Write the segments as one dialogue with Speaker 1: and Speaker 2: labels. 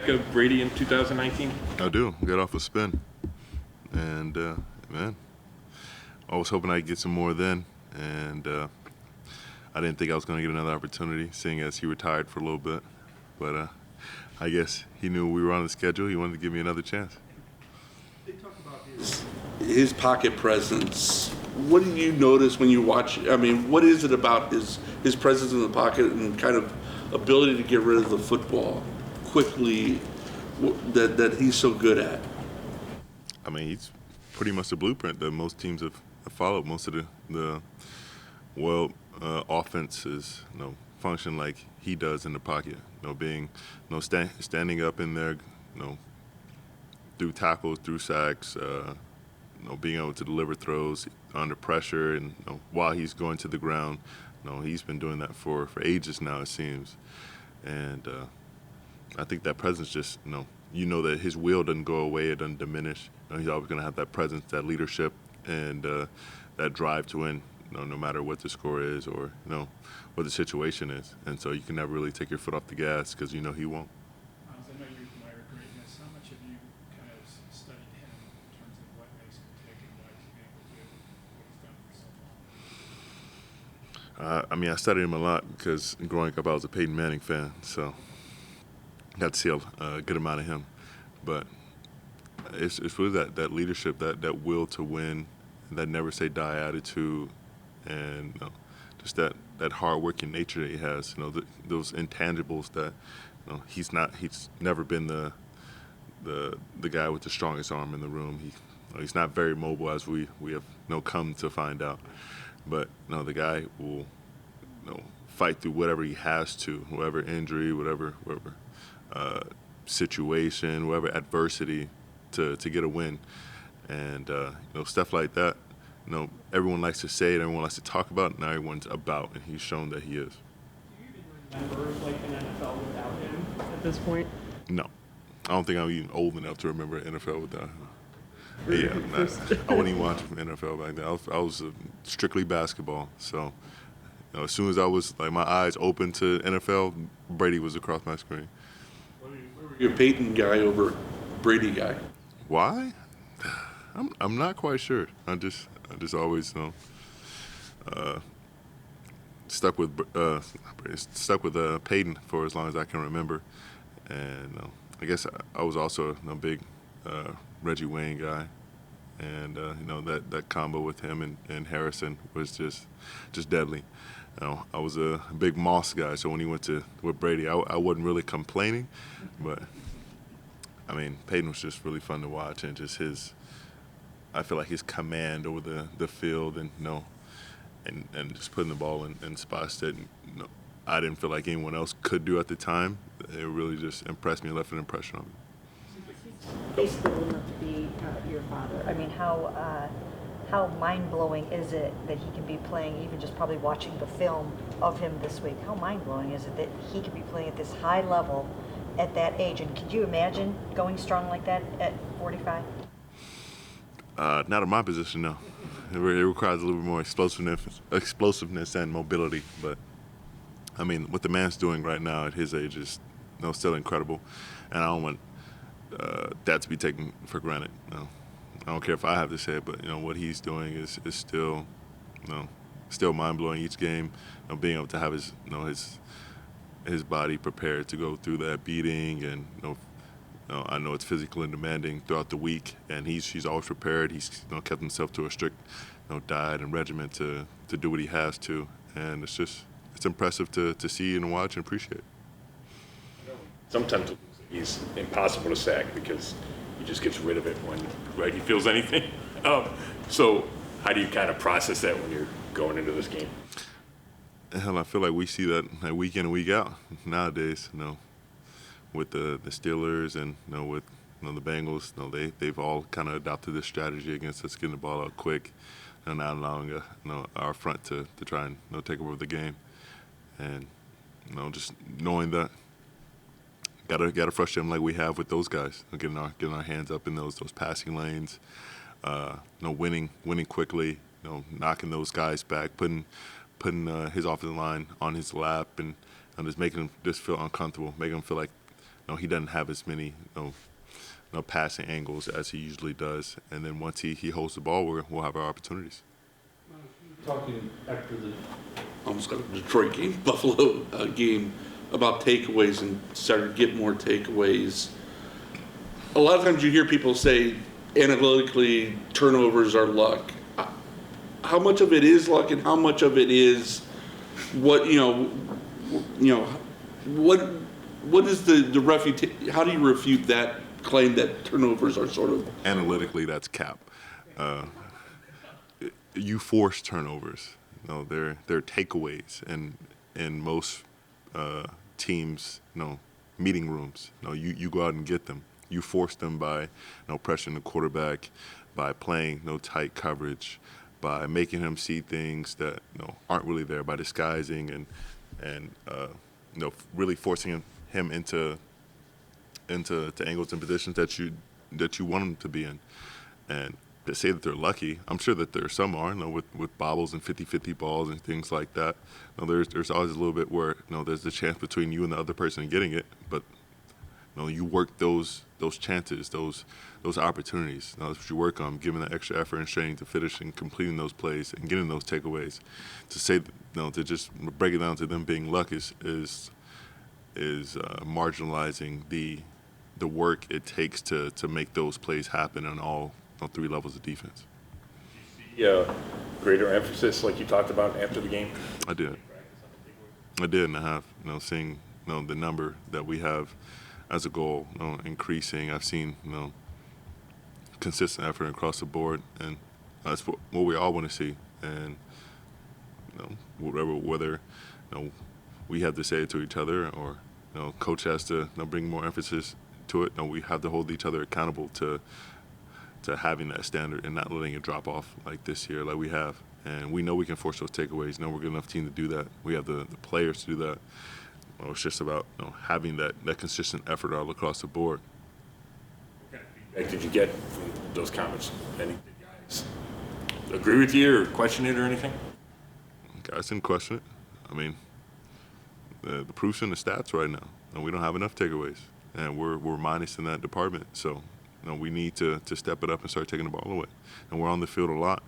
Speaker 1: Of Brady in 2019?
Speaker 2: I do. Got off a spin. And, man, I was hoping I'd get some more then. And I didn't think I was going to get another opportunity, seeing as he retired for a little bit. But I guess he knew we were on the schedule. He wanted to give me another chance.
Speaker 3: They talk about his pocket presence. What do you notice when you watch? I mean, what is it about his presence in the pocket and kind of ability to get rid of the football quickly that he's so good at?
Speaker 2: I mean, he's pretty much the blueprint that most teams have followed. Most of the offenses, function like he does in the pocket. Being, standing up in there, through tackles, through sacks, being able to deliver throws under pressure, and while he's going to the ground. He's been doing that for ages now, it seems, and I think that presence just, that his will doesn't go away, it doesn't diminish. He's always going to have that presence, that leadership, and that drive to win, no matter what the score is or what the situation is. And so you can never really take your foot off the gas because he won't.
Speaker 4: I know you admire greatness. How much have you kind of studied him in terms of what makes him tick and why he's been able to do what he's done for so long?
Speaker 2: I mean, I studied him a lot because growing up I was a Peyton Manning fan, so got to see a good amount of him. But it's really that leadership, that will to win, that never say die attitude, and just that hard-working nature that he has. Those intangibles that he's never been the guy with the strongest arm in the room. He's not very mobile, as we have come to find out. But the guy will fight through whatever he has to, whatever injury, whatever situation, whatever adversity to get a win. And stuff like that, everyone likes to say it, everyone likes to talk about it, now everyone's about, and he's shown that he is.
Speaker 5: Do you even remember like an NFL without him at this point?
Speaker 2: No. I don't think I'm even old enough to remember NFL without him. Yeah, I wasn't even watching NFL back then. I was strictly basketball. So as soon as I was my eyes open to NFL, Brady was across my screen.
Speaker 3: You're a Peyton guy over Brady guy.
Speaker 2: Why? I'm not quite sure. I just always stuck with Peyton for as long as I can remember, and I guess I was also a big Reggie Wayne guy, and that combo with him and Harrison was just deadly. I was a big Moss guy, so when he went with Brady, I wasn't really complaining, but I mean, Peyton was just really fun to watch, and just I feel like his command over the field, and and just putting the ball in spots that I didn't feel like anyone else could do at the time. It really just impressed me, left an impression on me.
Speaker 6: Basically old enough to be your father. I mean, how mind-blowing is it that he can be playing, even just probably watching the film of him this week, how mind-blowing is it that he can be playing at this high level at that age? And could you imagine going strong like that at 45?
Speaker 2: Not in my position, no. It requires a little bit more explosiveness and mobility. But, I mean, what the man's doing right now at his age is still incredible. And I don't want that to be taken for granted. I don't care if I have to say it, but what he's doing is still, still mind-blowing each game. Being able to have his body prepared to go through that beating, and I know it's physical and demanding throughout the week, and he's always prepared. He's kept himself to a strict diet and regimen to do what he has to, and it's impressive to see and watch and appreciate.
Speaker 1: Sometimes he's impossible to sack because he just gets rid of it when he feels anything. So how do you kind of process that when you're going into this game?
Speaker 2: Hell, I feel like we see that week in and week out nowadays. With the Steelers and with the Bengals, they've all kind of adopted this strategy against us, getting the ball out quick and not allowing our front to try and take over the game. And just knowing that, gotta frustrate them like we have with those guys, getting our hands up in those passing lanes, winning quickly, knocking those guys back, putting his offensive line on his lap, and just making him just feel uncomfortable, making him feel like he doesn't have as many passing angles as he usually does. And then once he holds the ball, we'll have our opportunities.
Speaker 3: Talking after the almost got a Detroit game, Buffalo game, about takeaways and started to get more takeaways. A lot of times you hear people say analytically turnovers are luck. How much of it is luck and how much of it is what what is the how do you refute that claim that turnovers are sort of
Speaker 2: Analytically, that's cap. You force turnovers. They're takeaways, and in most teams, meeting rooms. You go out and get them. You force them by pressuring the quarterback, by playing tight coverage, by making him see things that aren't really there, by disguising and really forcing him into angles and positions that you want him to be in. And to say that they're lucky, I'm sure that there some are, with bobbles and 50-50 balls and things like that. There's always a little bit where there's the chance between you and the other person getting it, but you work those chances, those opportunities. That's what you work on, giving that extra effort and training to finish and completing those plays and getting those takeaways. To say to just break it down to them being luck is marginalizing the work it takes to make those plays happen on all three levels of defense.
Speaker 1: Greater emphasis, like you talked about after the game?
Speaker 2: I did, and I have, seeing, the number that we have as a goal, increasing. I've seen, consistent effort across the board, and that's what we all want to see. And, whether we have to say it to each other or, coach has to bring more emphasis to it. We have to hold each other accountable to having that standard and not letting it drop off like this year, like we have. And we know we can force those takeaways. We're a good enough team to do that. We have the players to do that. It's just about having that consistent effort all across the board.
Speaker 1: What kind of feedback did you get from those comments? Any guys agree with you or question it or anything?
Speaker 2: Guys didn't question it. I mean, the proof's in the stats right now, and we don't have enough takeaways, and we're minus in that department. So, we need to step it up and start taking the ball away. And we're on the field a lot,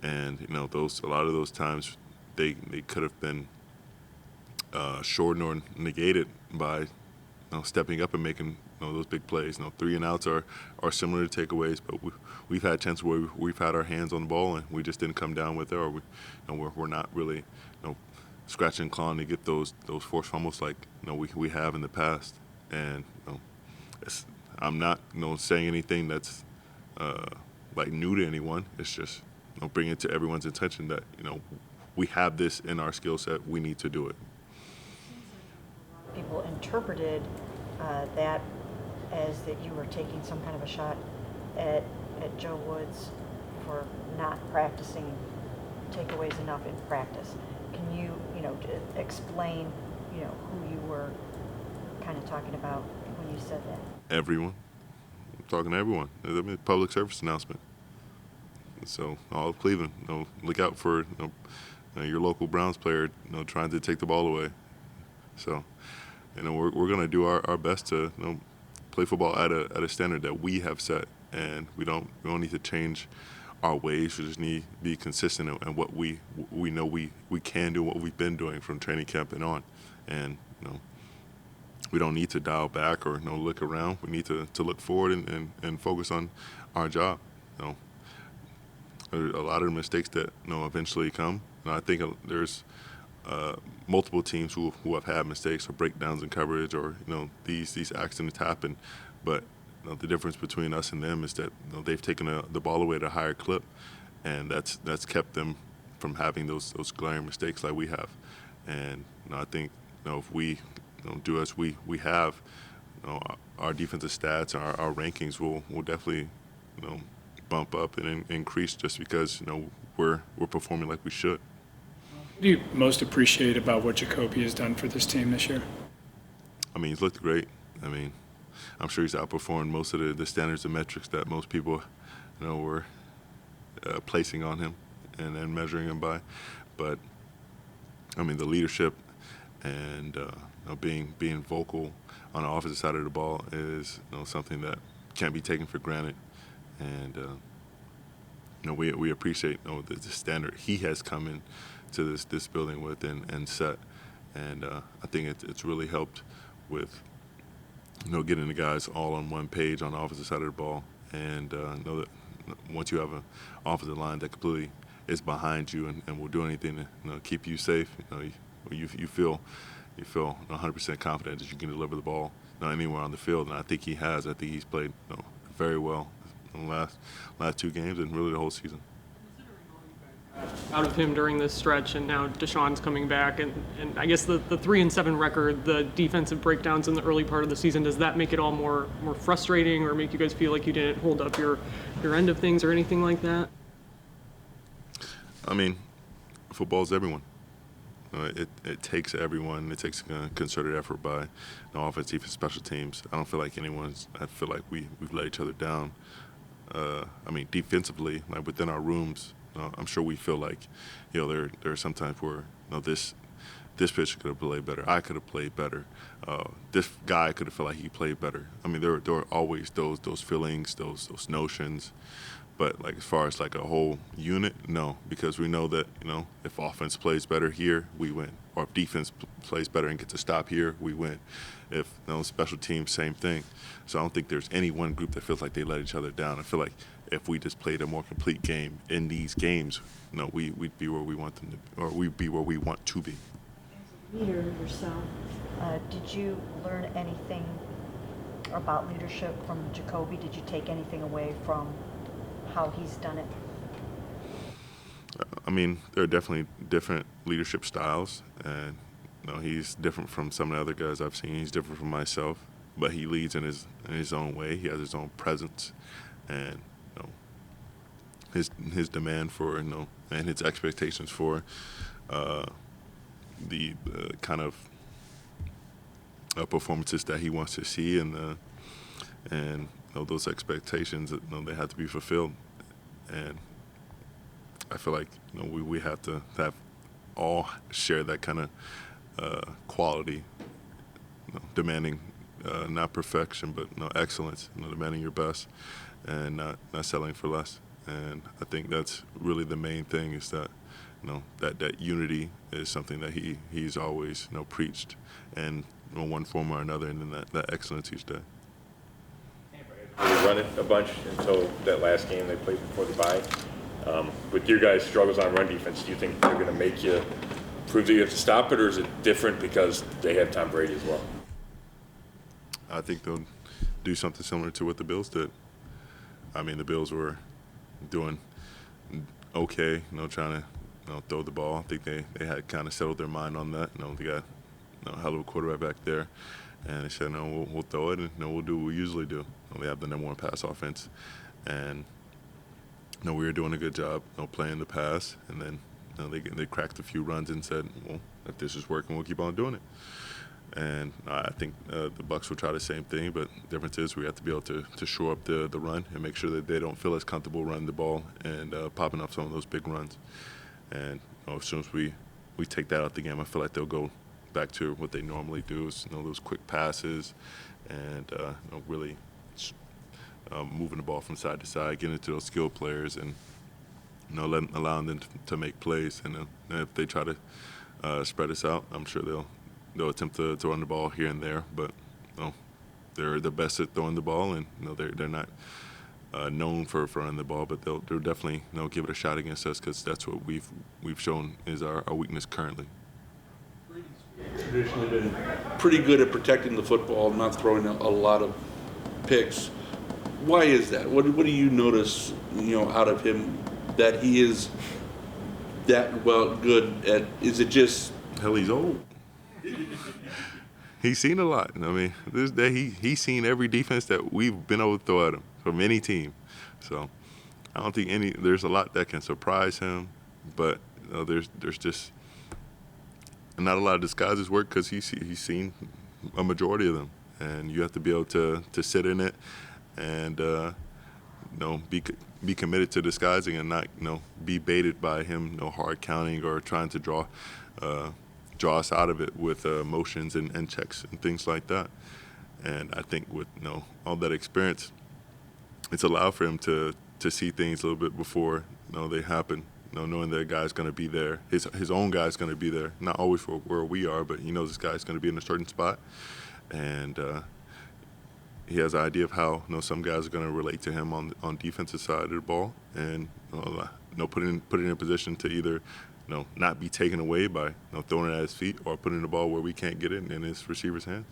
Speaker 2: and a lot of those times they could have been shortened or negated by stepping up and making those big plays. 3 and outs are similar to takeaways, but we've had chances where we've had our hands on the ball and we just didn't come down with it, or we're not really scratching and clawing to get those forced fumbles like we have in the past. And I'm not saying anything that's like new to anyone. It's just bringing it to everyone's attention that we have this in our skill set. We need to do it.
Speaker 6: People interpreted that as that you were taking some kind of a shot at Joe Woods for not practicing takeaways enough in practice. Can you explain who you were kind of talking about when you said that?
Speaker 2: Everyone. I'm talking to everyone. I mean, public service announcement. So all of Cleveland, look out for your local Browns player, trying to take the ball away. So, we're going to do our best to play football at a standard that we have set, and we don't need to change our ways. We just need to be consistent in what we know we can do, what we've been doing from training camp and on. And we don't need to dial back or look around. We need to look forward and focus on our job. A lot of the mistakes that eventually come. And I think there's multiple teams who have had mistakes or breakdowns in coverage or these accidents happen, but the difference between us and them is that they've taken the ball away at a higher clip, and that's kept them from having those glaring mistakes like we have. And I think if we do as we have, our defensive stats, our rankings will definitely bump up and increase just because we're performing like we should.
Speaker 4: What do you most appreciate about what Jacoby has done for this team this year?
Speaker 2: I mean, he's looked great. I mean, I'm sure he's outperformed most of the standards and metrics that most people, were placing on him and measuring him by. But, I mean, the leadership and being vocal on the offensive side of the ball is something that can't be taken for granted, and we appreciate the standard he has come in to this building with and set, and I think it's really helped with getting the guys all on one page on the offensive side of the ball, and know that once you have an offensive line that completely is behind you and will do anything to keep you safe, you feel 100% confident that you can deliver the ball anywhere on the field, and I think he has. I think he's played very well in the last 2 games and really the whole season.
Speaker 5: Out of him during this stretch, and now Deshaun's coming back, and I guess the 3-7 record, the defensive breakdowns in the early part of the season, does that make it all more frustrating, or make you guys feel like you didn't hold up your end of things or anything like that?
Speaker 2: I mean, football's everyone. It takes everyone. It takes a concerted effort by offense, defense, special teams. I don't feel like I feel like we've let each other down. I mean, defensively, like within our rooms, I'm sure we feel like, there are some times where, this pitcher could have played better. I could have played better. This guy could have felt like he played better. I mean, there are always those feelings, those notions. But like as far as like a whole unit, no, because we know that if offense plays better here, we win. Or if defense plays better and gets a stop here, we win. If special teams, same thing. So I don't think there's any one group that feels like they let each other down. I feel like if we just played a more complete game in these games, we'd be where we want them to, or we'd be where we want to be.
Speaker 6: As a leader yourself, did you learn anything about leadership from Jacoby? Did you take anything away from how he's done it?
Speaker 2: I mean, there are definitely different leadership styles, and he's different from some of the other guys I've seen. He's different from myself, but he leads in his own way. He has his own presence, and his demand for and his expectations for the kind of performances that he wants to see, and those expectations that they have to be fulfilled. And I feel like we have to have all share that kind of quality, demanding not perfection but excellence, demanding your best and not settling for less. And I think that's really the main thing, is that that unity is something that he's always preached, and in one form or another, and then that excellence each day.
Speaker 1: They run it a bunch until that last game they played before the bye. With your guys' struggles on run defense, do you think they're going to make you prove that you have to stop it, or is it different because they have Tom Brady as well?
Speaker 2: I think they'll do something similar to what the Bills did. I mean, the Bills were doing okay, trying to throw the ball. I think they had kind of settled their mind on that. They got a hell of a quarterback back there, and they said, we'll throw it, and we'll do what we usually do. They have the number 1 pass offense, and we were doing a good job playing the pass, and then they cracked a few runs and said, well, if this is working, we'll keep on doing it. And I think the Bucs will try the same thing, but the difference is we have to be able to shore up the run and make sure that they don't feel as comfortable running the ball and popping up some of those big runs. And as soon as we take that out the game, I feel like they'll go back to what they normally do, is those quick passes and really moving the ball from side to side, getting it to those skilled players, and allowing them to make plays. And if they try to spread us out, I'm sure they'll attempt to run the ball here and there. But they're the best at throwing the ball, and they're not known for running the ball, but they'll definitely give it a shot against us, because that's what we've shown is our weakness currently.
Speaker 3: Traditionally been pretty good at protecting the football, not throwing a lot of picks. Why is that? What do you notice, out of him, that he is that good at? Is it just?
Speaker 2: Hell, he's old. He's seen a lot. I mean, he's seen every defense that we've been able to throw at him from any team. So I don't think there's a lot that can surprise him, but there's just not a lot of disguises work, because he's seen a majority of them, and you have to be able to sit in it and be committed to disguising and not be baited by him hard counting or trying to draw draw us out of it with motions and checks and things like that. And I think with all that experience, it's allowed for him to see things a little bit before they happen. Knowing that a guy's going to be there, his own guy's going to be there. Not always for where we are, but he knows this guy's going to be in a certain spot, and he has an idea of how some guys are going to relate to him on defensive side of the ball, and put it in a position to either not be taken away by throwing it at his feet or putting the ball where we can't get it in his receiver's hands.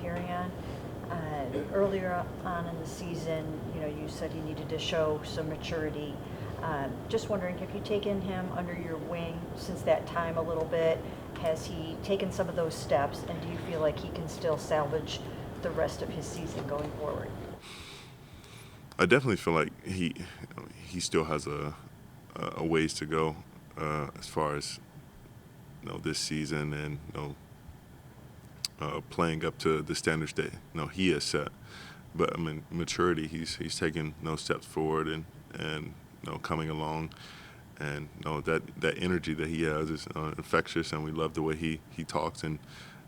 Speaker 6: Perion. Earlier on in the season, you said he needed to show some maturity. Just wondering, have you taken him under your wing since that time a little bit? Has he taken some of those steps, and do you feel like he can still salvage the rest of his season going forward?
Speaker 2: I definitely feel like he still has a ways to go as far as this season and playing up to the standards that he has set. But I mean, maturity, he's taken steps forward and coming along, and that energy that he has is infectious, and we love the way he talks and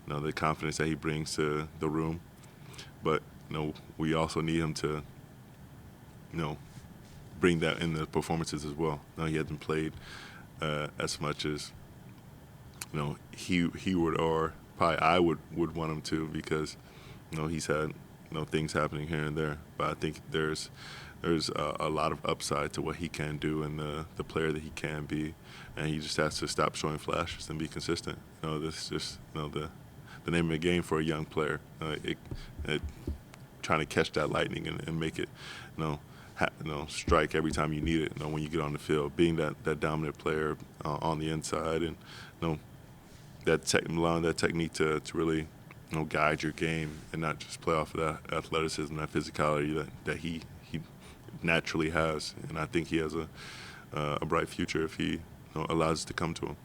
Speaker 2: the confidence that he brings to the room. But we also need him to bring that in the performances as well. He hasn't played as much as he would, or probably I would want him to, because he's had things happening here and there. But I think there's a lot of upside to what he can do and the player that he can be, and he just has to stop showing flashes and be consistent. This is just the name of the game for a young player. Trying to catch that lightning and make it strike every time you need it. When you get on the field, being that dominant player on the inside, and allowing that technique to really guide your game and not just play off of that athleticism, that physicality that he naturally has. And I think he has a bright future if he allows it to come to him.